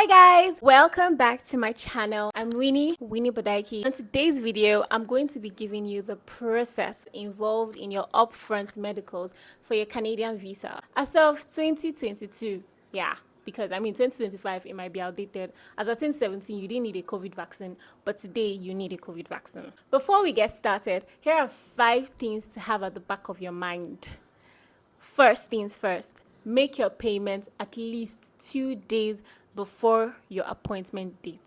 Hi guys, welcome back to my channel. I'm Winnie Bodaiki. In today's video, I'm going to be giving you the process involved in your upfront medicals for your Canadian visa. As of 2022, because 2025 it might be outdated. As of 2017, you didn't need a COVID vaccine, but today you need a COVID vaccine. Before we get started, here are 5 things to have at the back of your mind. First things first, make your payment at least 2 days before your appointment date.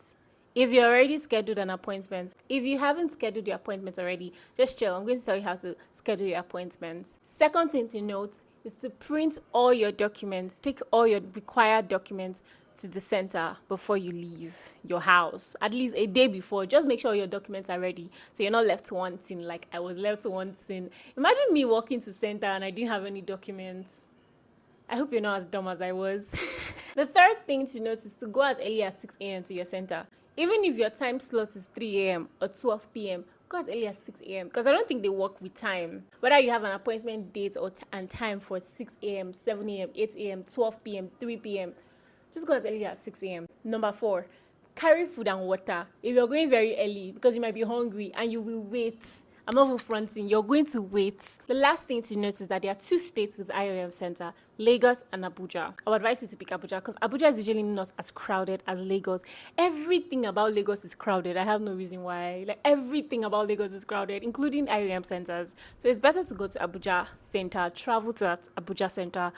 If you already scheduled an appointment, if you haven't scheduled your appointment already, just chill. I'm going to tell you how to schedule your appointment. Second thing to note is to print all your documents, take all your required documents to the center before you leave your house, at least a day before. Just make sure your documents are ready so you're not left wanting like I was left wanting. Imagine me walking to center and I didn't have any documents. I hope you're not as dumb as I was. The third thing to note is to go as early as 6 a.m. to your center. Even if your time slot is 3 a.m. or 12 p.m., go as early as 6 a.m. because I don't think they work with time. Whether you have an appointment date and time for 6 a.m., 7 a.m., 8 a.m., 12 p.m., 3 p.m., just go as early as 6 a.m. Number 4, carry food and water. If you're going very early because you might be hungry and you will wait, I'm not even fronting, you're going to wait. The last thing to note is that there are 2 states with IOM center, Lagos and Abuja. I would advise you to pick Abuja because Abuja is usually not as crowded as Lagos. Everything about Lagos is crowded. I have no reason why. Like everything about Lagos is crowded, including IOM centers. So it's better to go to Abuja center, travel to that Abuja center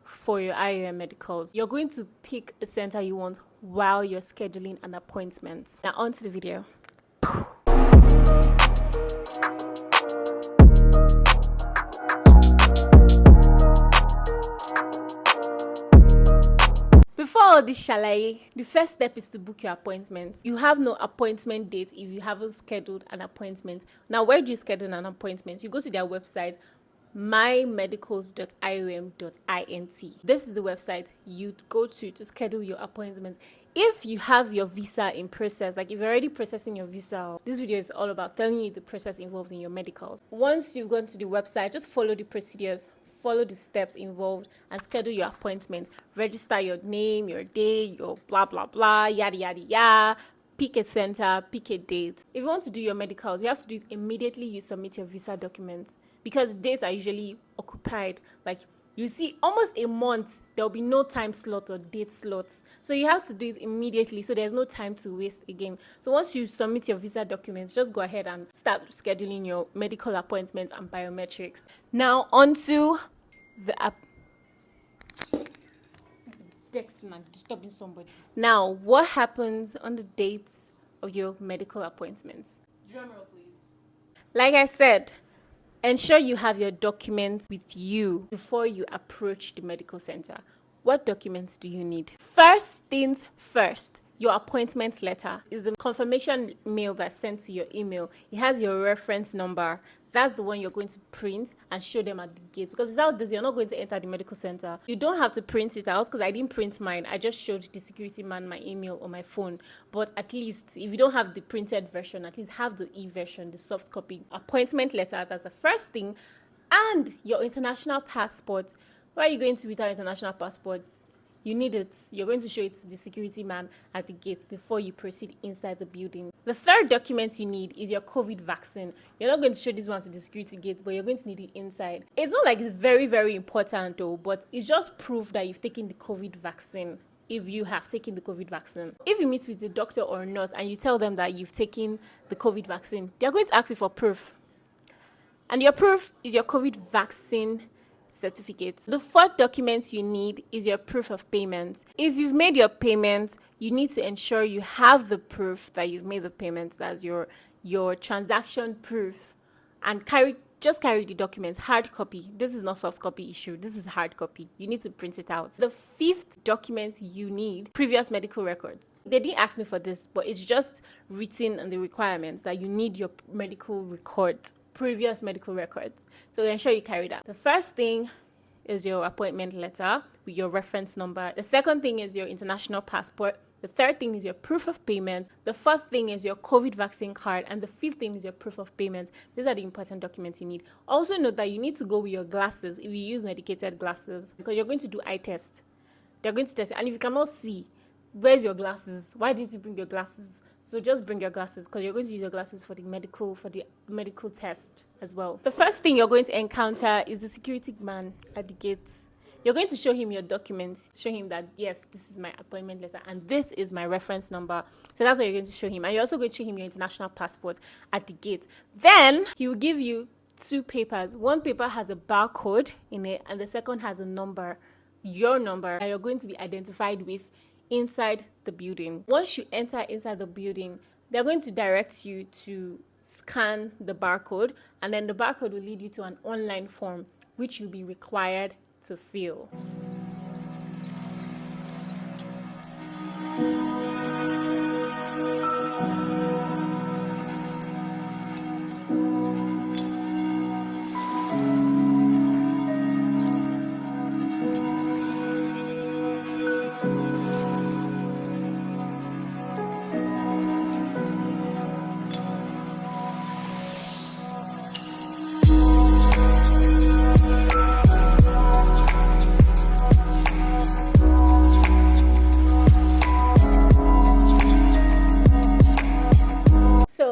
for your IOM medicals. You're going to pick a center you want while you're scheduling an appointment. Now on to the video. Before all this shalaye, the first step is to book your appointment. You have no appointment date if you haven't scheduled an appointment. Now, where do you schedule an appointment? You go to their website, mymedicals.iom.int. This is the website you go to schedule your appointment. If you have your visa in process, like if you're already processing your visa, this video is all about telling you the process involved in your medicals. Once you've gone to the website, just follow the procedures, follow the steps involved and schedule your appointment. Register your name, your day, your blah blah blah, yada yada yada. Pick a center, pick a date. If you want to do your medicals, you have to do it immediately you submit your visa documents because dates are usually occupied. Like you see, almost a month, there'll be no time slot or date slots. So you have to do it immediately so there's no time to waste again. So once you submit your visa documents, just go ahead and start scheduling your medical appointments and biometrics. Now onto the app. Texting and disturbing somebody. Now, what happens on the dates of your medical appointments? Drum roll, please. Like I said, ensure you have your documents with you before you approach the medical center. What documents do you need? First things first, your appointment letter is the confirmation mail that's sent to your email. It has your reference number. That's the one you're going to print and show them at the gate. Because without this, you're not going to enter the medical center. You don't have to print it out because I didn't print mine. I just showed the security man my email on my phone. But at least, if you don't have the printed version, at least have the e-version, the soft copy. Appointment letter, that's the first thing. And your international passport. Where are you going to without international passports? You need it. You're going to show it to the security man at the gate before you proceed inside the building. The third document you need is your COVID vaccine. You're not going to show this one to the security gate, but you're going to need it inside. It's not like it's very, very important though, but it's just proof that you've taken the COVID vaccine. If you have taken the COVID vaccine. If you meet with the doctor or nurse and you tell them that you've taken the COVID vaccine, they're going to ask you for proof. And your proof is your COVID vaccine certificates. The fourth document you need is your proof of payment. If you've made your payment, you need to ensure you have the proof that you've made the payment. That's your transaction proof. And just carry the documents, hard copy. This is not soft copy issue. This is hard copy. You need to print it out. The fifth document you need, previous medical records. They didn't ask me for this, but it's just written in the requirements that you need your medical records, previous medical records. So ensure you carry that. The first thing is your appointment letter with your reference number. The second thing is your international passport. The third thing is your proof of payment. The fourth thing is your COVID vaccine card. And the fifth thing is your proof of payment. These are the important documents you need. Also note that you need to go with your glasses if you use medicated glasses because you're going to do eye test. They're going to test you. And if you cannot see, where's your glasses? Why didn't you bring your glasses? So just bring your glasses, because you're going to use your glasses for the medical test as well. The first thing you're going to encounter is the security man at the gate. You're going to show him your documents, show him that, yes, this is my appointment letter and this is my reference number. So that's what you're going to show him. And you're also going to show him your international passport at the gate. Then he will give you 2 papers. One paper has a barcode in it and the second has a number, your number, that you're going to be identified with inside the building. Once you enter inside the building, they're going to direct you to scan the barcode, and then the barcode will lead you to an online form which you'll be required to fill.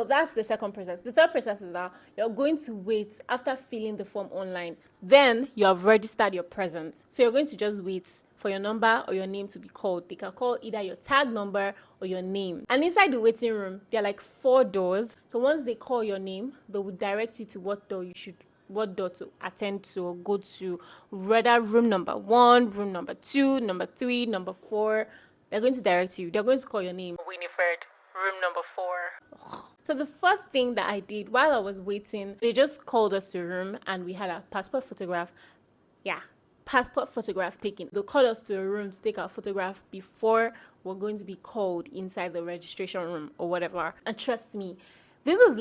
That's the second process. The third process is that you're going to wait after filling the form online. Then you have registered your presence. So you're going to just wait for your number or your name to be called. They can call either your tag number or your name. And inside the waiting room, there are like 4 doors. So once they call your name, they will direct you to what door to attend to or go to, whether room number 1, room number 2, number 3, number 4. They're going to direct you. They're going to call your name. Winifred, room number 4. So the first thing that I did while I was waiting, they just called us to a room and we had a passport photograph. Passport photograph taken. They called us to a room to take our photograph before we're going to be called inside the registration room or whatever. And trust me, this was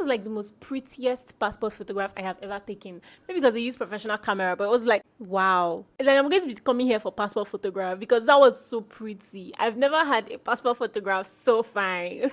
like the most prettiest passport photograph I have ever taken. Maybe because they use professional camera, but it was like, wow. It's like I'm going to be coming here for passport photograph because that was so pretty. I've never had a passport photograph so fine.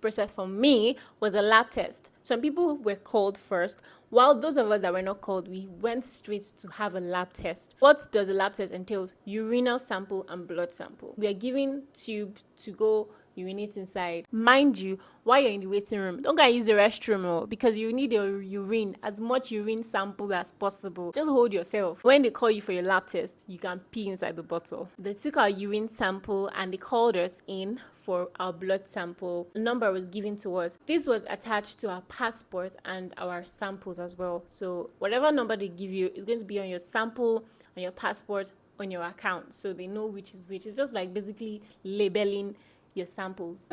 Process for me was a lab test. Some people were called first, while those of us that were not called, we went straight to have a lab test. What does a lab test entail? Urinal sample and blood sample. We are given tube to go urinate inside. Mind you, while you're in the waiting room, don't go and use the restroom because you need your urine, as much urine sample as possible. Just hold yourself. When they call you for your lab test, you can pee inside the bottle. They took our urine sample and they called us in for our blood sample. A number was given to us. This was attached to our passport and our samples as well. So whatever number they give you is going to be on your sample, on your passport, on your account. So they know which is which. It's just like basically labeling your samples.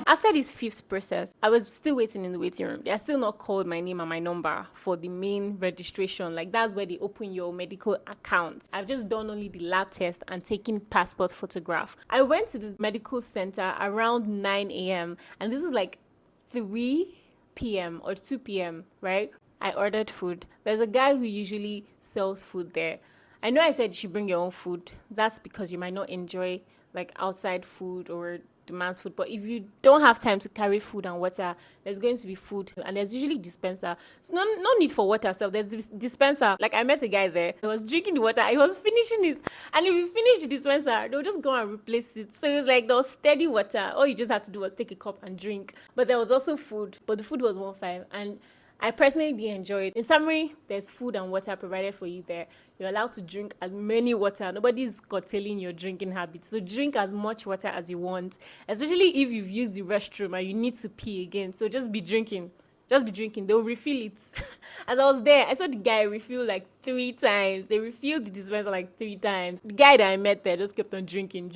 After this 5th process, I was still waiting in the waiting room. They are still not called my name and my number for the main registration. Like that's where they open your medical account. I've just done only the lab test and taken passport photograph. I went to the medical center around 9 a.m. and this is like 3 p.m. or 2 p.m., right? I ordered food. There's a guy who usually sells food there. I know I said you should bring your own food. That's because you might not enjoy like outside food or demands food, but if you don't have time to carry food and water, there's going to be food and there's usually dispenser. So no need for water. So there's dispenser. Like I met a guy there, he was drinking the water, he was finishing it, and if you finish the dispenser, they'll just go and replace it. So it was like there was steady water. All you just had to do was take a cup and drink. But there was also food, but the food was 1.5, and I personally did enjoy it. In summary, there's food and water provided for you there. You're allowed to drink as many water. Nobody's curtailing your drinking habits. So drink as much water as you want, especially if you've used the restroom and you need to pee again. So just be drinking. Just be drinking. They'll refill it. As I was there, I saw the guy refill like 3 times. They refilled the dispenser like 3 times. The guy that I met there just kept on drinking.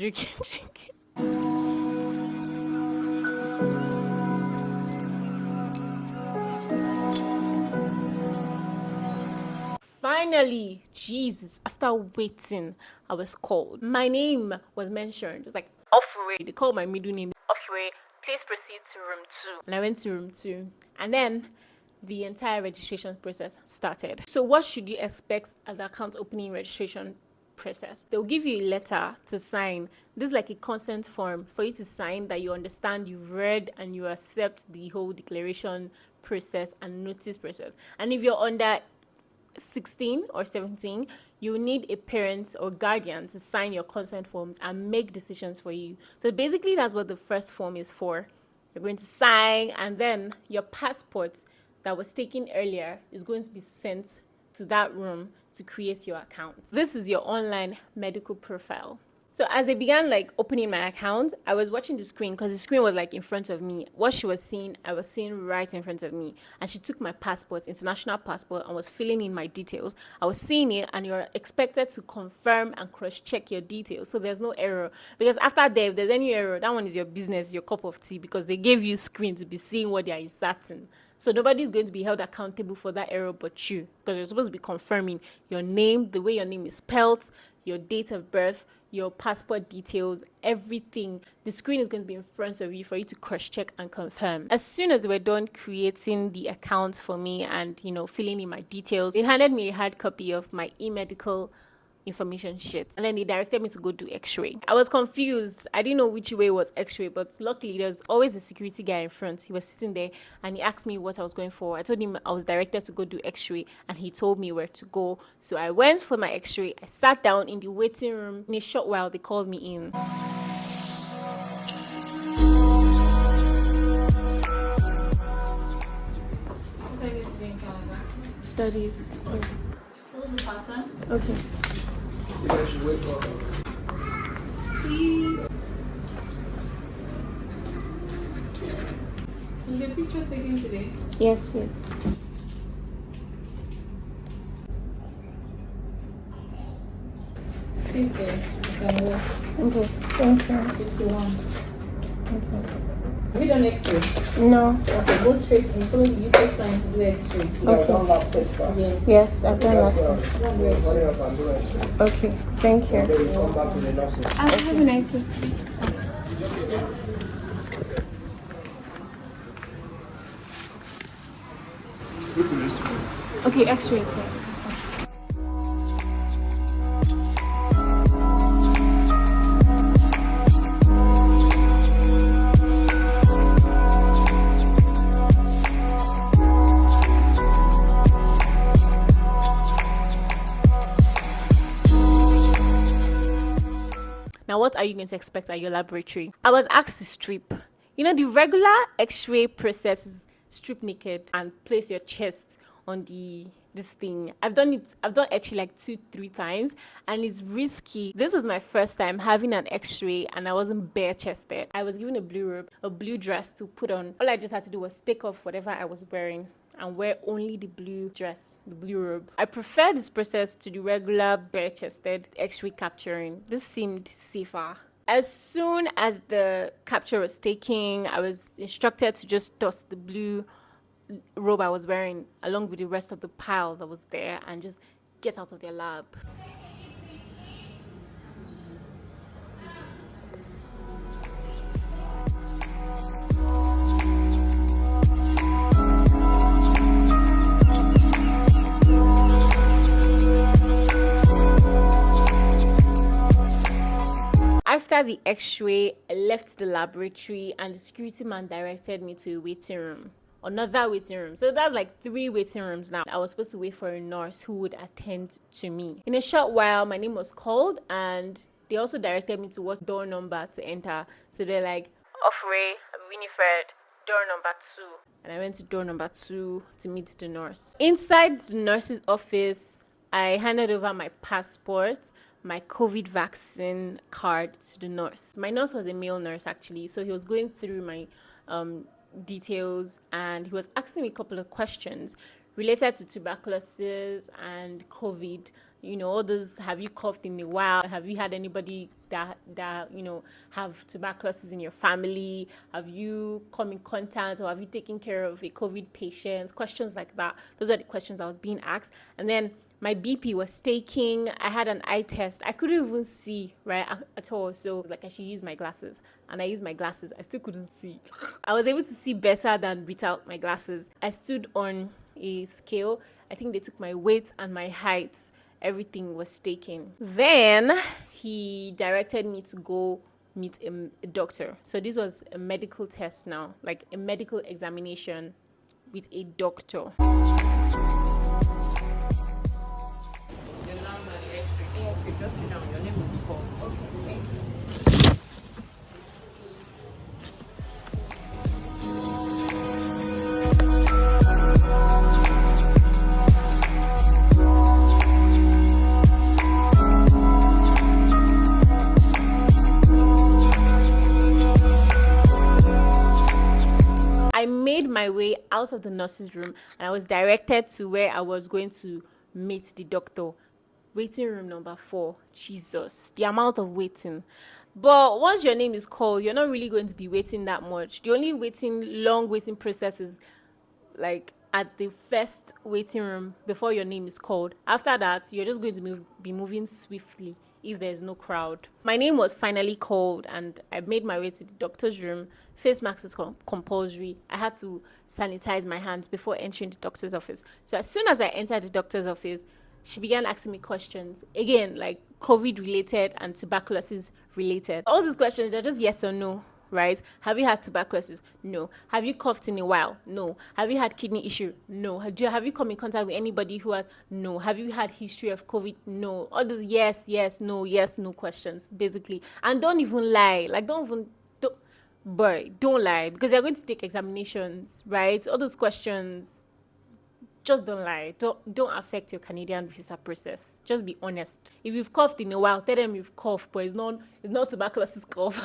Finally, Jesus, after waiting, I was called. My name was mentioned. It's like, Offrey. They called my middle name, Offrey. Please proceed to room 2. And I went to room 2. And then the entire registration process started. So what should you expect at the account opening registration process? They'll give you a letter to sign. This is like a consent form for you to sign that you understand, you've read, and you accept the whole declaration process and notice process. And if you're under 16 or 17, you need a parent or guardian to sign your consent forms and make decisions for you. So basically, that's what the first form is for. You're going to sign, and then your passport that was taken earlier is going to be sent to that room to create your account. This is your online medical profile. So as they began like opening my account, I was watching the screen because the screen was like in front of me. What she was seeing, I was seeing right in front of me. And she took my passport, international passport, and was filling in my details. I was seeing it, and you're expected to confirm and cross-check your details. So there's no error. Because after that, if there's any error, that one is your business, your cup of tea, because they gave you screen to be seeing what they are inserting. So nobody's going to be held accountable for that error but you, because you're supposed to be confirming your name, the way your name is spelled, your date of birth, your passport details, everything. The screen is going to be in front of you for you to cross-check and confirm. As soon as we're done creating the accounts for me and, filling in my details, they handed me a hard copy of my e-medical information sheet, and then they directed me to go do x-ray. I was confused. I didn't know which way was x-ray, but luckily there's always a security guy in front. He was sitting there and he asked me what I was going for. I told him I was directed to go do x-ray, and he told me where to go. So I went for my x-ray. I sat down in the waiting room. In a short while, they called me in. What are you doing, Canada? Studies. Follow the pattern. Okay. You guys should wait for her. See? Was your picture taken today? Yes. Okay. You can walk. Okay. Thank you. 51. Okay. Have you done x-ray? No. Okay, go straight and follow the UK sign to do x-ray. Yeah, don't laugh test her. Yes. Yes, I've done that. Don't do x-ray. Hurry up and do it. Okay. Thank you. Then you come back to the nurses. Have a nice day. Go to this room. Okay, x-rays here. Now, what are you going to expect at your laboratory? I was asked to strip. The regular x-ray process is strip naked and place your chest on this thing. I've done actually like 2-3 times, and it's risky. This was my first time having an x-ray, and I wasn't bare chested. I was given a blue robe, a blue dress to put on. All I just had to do was take off whatever I was wearing and wear only the blue dress, the blue robe. I prefer this process to the regular bare-chested x-ray capturing. This seemed safer. As soon as the capture was taken, I was instructed to just toss the blue robe I was wearing along with the rest of the pile that was there and just get out of their lab. After the x-ray, I left the laboratory and the security man directed me to a waiting room. Another waiting room. So that's like 3 waiting rooms now. I was supposed to wait for a nurse who would attend to me. In a short while, my name was called and they also directed me to what door number to enter. So they're like, Offrey, Winifred, door number 2. And I went to door number 2 to meet the nurse. Inside the nurse's office, I handed over my passport, my COVID vaccine card to the nurse. My nurse was a male nurse, actually, so he was going through my details, and he was asking me a couple of questions related to tuberculosis and COVID. You know, all those, have you coughed in a while? Have you had anybody that have tuberculosis in your family? Have you come in contact, or have you taken care of a COVID patient? Questions like that. Those are the questions I was being asked. And then my BP was taking. I had an eye test. I couldn't even see, right, at all. So like I should use my glasses. And I used my glasses. I still couldn't see. I was able to see better than without my glasses. I stood on a scale. I think they took my weight and my height. Everything was taken. Then he directed me to go meet a doctor. So this was a medical test now, like a medical examination with a doctor. Okay, just sit down. Your name will be called. Okay, thank you. I made my way out of the nurse's room, and I was directed to where I was going to meet the doctor. Waiting room number 4. Jesus, the amount of waiting. But once your name is called, you're not really going to be waiting that much. The only long waiting process is like at the first waiting room before your name is called. After that, you're just going to be moving swiftly if there's no crowd. My name was finally called, and I made my way to the doctor's room. Face mask is compulsory. I had to sanitize my hands before entering the doctor's office. So as soon as I entered the doctor's office, she began asking me questions, again, like COVID related and tuberculosis related. All these questions are just yes or no, right? Have you had tuberculosis? No. Have you coughed in a while? No. Have you had kidney issue? No. Have you come in contact with anybody who has? No. Have you had history of COVID? No. All those yes, no questions, basically. And don't even lie. Like, don't lie, because you're going to take examinations, right? All those questions, just don't lie. Don't affect your Canadian visa process. Just be honest. If you've coughed in a while, tell them you've coughed, but it's not tuberculosis cough.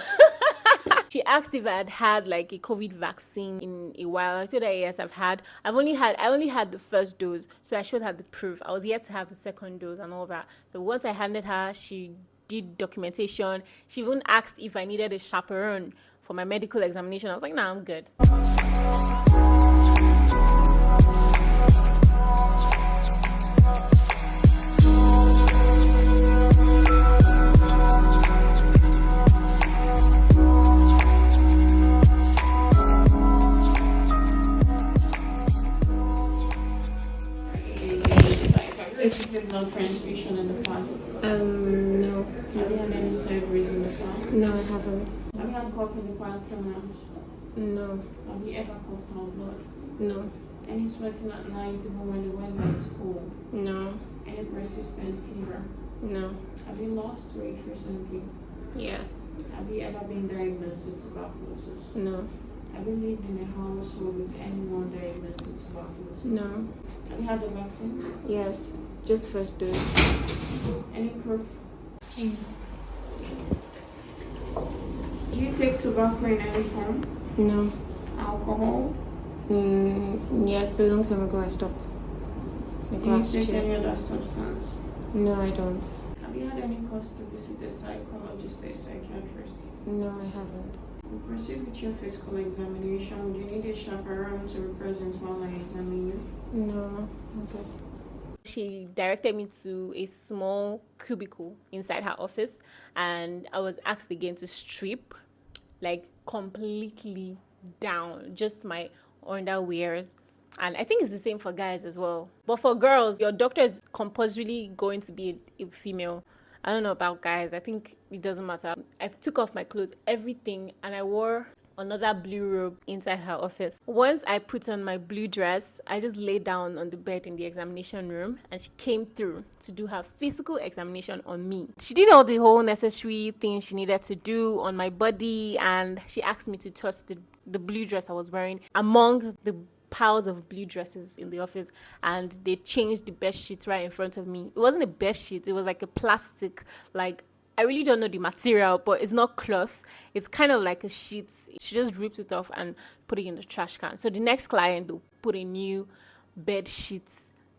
She asked if I had like a COVID vaccine in a while. I said that yes, I've had. I only had the first dose, so I should have the proof. I was yet to have the second dose and all that. So once I handed her, she did documentation. She even asked if I needed a chaperone for my medical examination. I was like, nah, I'm good. Blood transfusion in the past? No. Have you had any surgeries in the past? No, I haven't. Have you had cough in the past 2 months? No. Have you ever coughed out blood? No. Any sweating at night even when the weather is cool? No. Any persistent fever? No. Have you lost weight recently? Yes. Have you ever been diagnosed with tuberculosis? No. Have you lived in a household with anyone diagnosed with tuberculosis? No. Have you had the vaccine? Yes. Just first dose. Any proof? Do you take tobacco in any form? No. Alcohol? Yes, a long time ago I stopped. Do you take any other substance? No, I don't. Have you had any cause to visit a psychologist or a psychiatrist? No, I haven't. We'll proceed with your physical examination. Do you need a chaperone to be present while I examine you? No. Okay. She directed me to a small cubicle inside her office, and I was asked again to strip, like completely down, just my underwears. And I think it's the same for guys as well. But for girls, your doctor is compulsorily going to be a female. I don't know about guys. I think it doesn't matter. I took off my clothes, everything, and I wore another blue robe inside her office. Once I put on my blue dress, I just lay down on the bed in the examination room, and she came through to do her physical examination on me. She did all the whole necessary things she needed to do on my body, and she asked me to touch the blue dress I was wearing among the piles of blue dresses in the office, and they changed the bed sheet right in front of me. It wasn't a bed sheet, it was like a plastic, like, I really don't know the material, but it's not cloth. It's kind of like a sheet. She just ripped it off and put it in the trash can. So the next client will put a new bed sheet.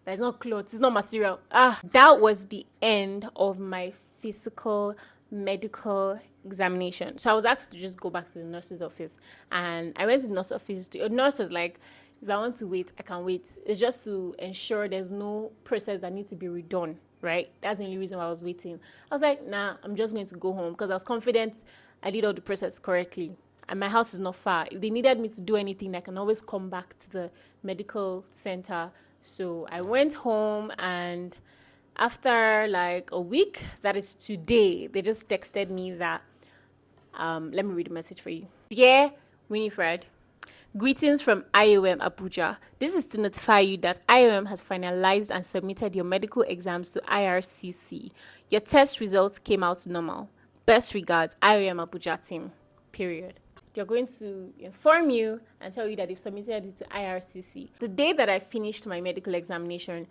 That's not cloth. It's not material. That was the end of my physical medical examination. So I was asked to just go back to the nurse's office, and I went to the nurse's office. The nurse was like, if I want to wait, I can wait. It's just to ensure there's no process that needs to be redone, right? That's the only reason why I was waiting. I was like, nah, I'm just going to go home, because I was confident I did all the process correctly. And my house is not far. If they needed me to do anything, I can always come back to the medical center. So I went home, and after like a week, that is today, they just texted me that, let me read the message for you. Dear Winifred, greetings from IOM Abuja. This is to notify you that IOM has finalized and submitted your medical exams to IRCC. Your test results came out normal. Best regards, IOM Abuja team. Period. They're going to inform you and tell you that they've submitted it to IRCC. The day that I finished my medical examination,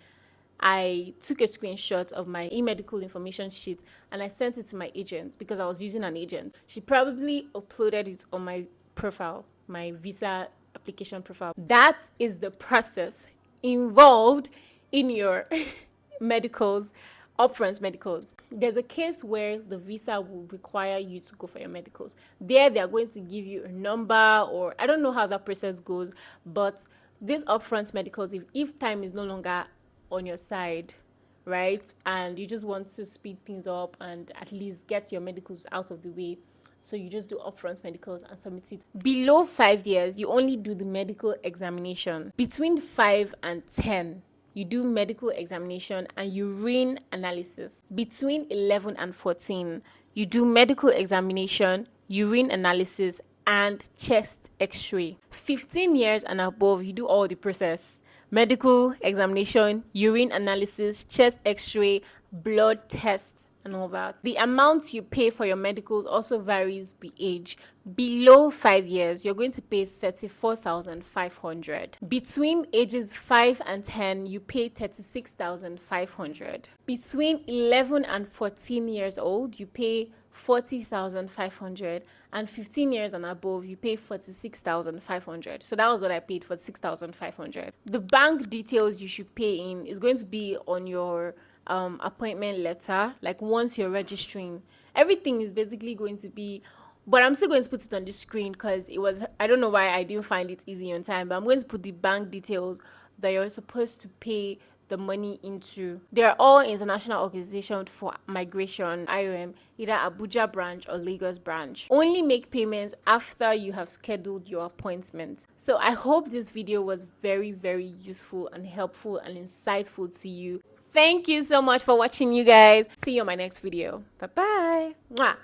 I took a screenshot of my e-medical information sheet and I sent it to my agent, because I was using an agent. She probably uploaded it on my profile, my visa application profile. That is the process involved in your medicals, upfront medicals. There's a case where the visa will require you to go for your medicals. There, they are going to give you a number, or I don't know how that process goes, but these upfront medicals, if time is no longer on your side, right, and you just want to speed things up and at least get your medicals out of the way, so you just do upfront medicals and submit it. Below 5 years, you only do the medical examination. Between 5 and 10, you do medical examination and urine analysis. Between 11 and 14, you do medical examination, urine analysis, and chest x-ray. 15 years and above, you do all the process: medical examination, urine analysis, chest x-ray, blood tests, and all that. The amount you pay for your medicals also varies by age. Below 5 years, you're going to pay 34,500. Between ages 5 and 10, you pay 36,500. Between 11 and 14 years old, you pay 40,500, and 15 years and above, you pay 46,500. So that was what I paid, for 6,500. The bank details you should pay in is going to be on your appointment letter. Like, once you're registering, everything is basically going to be, but I'm still going to put it on the screen, because it was, I don't know why I didn't find it easy on time, but I'm going to put the bank details that you're supposed to pay the money into. They're all international organizations for migration, IOM, either Abuja branch or Lagos branch. Only make payments after you have scheduled your appointment. So I hope this video was very, very useful and helpful and insightful to you. Thank you so much for watching, you guys. See you on my next video. Bye bye. Mwah.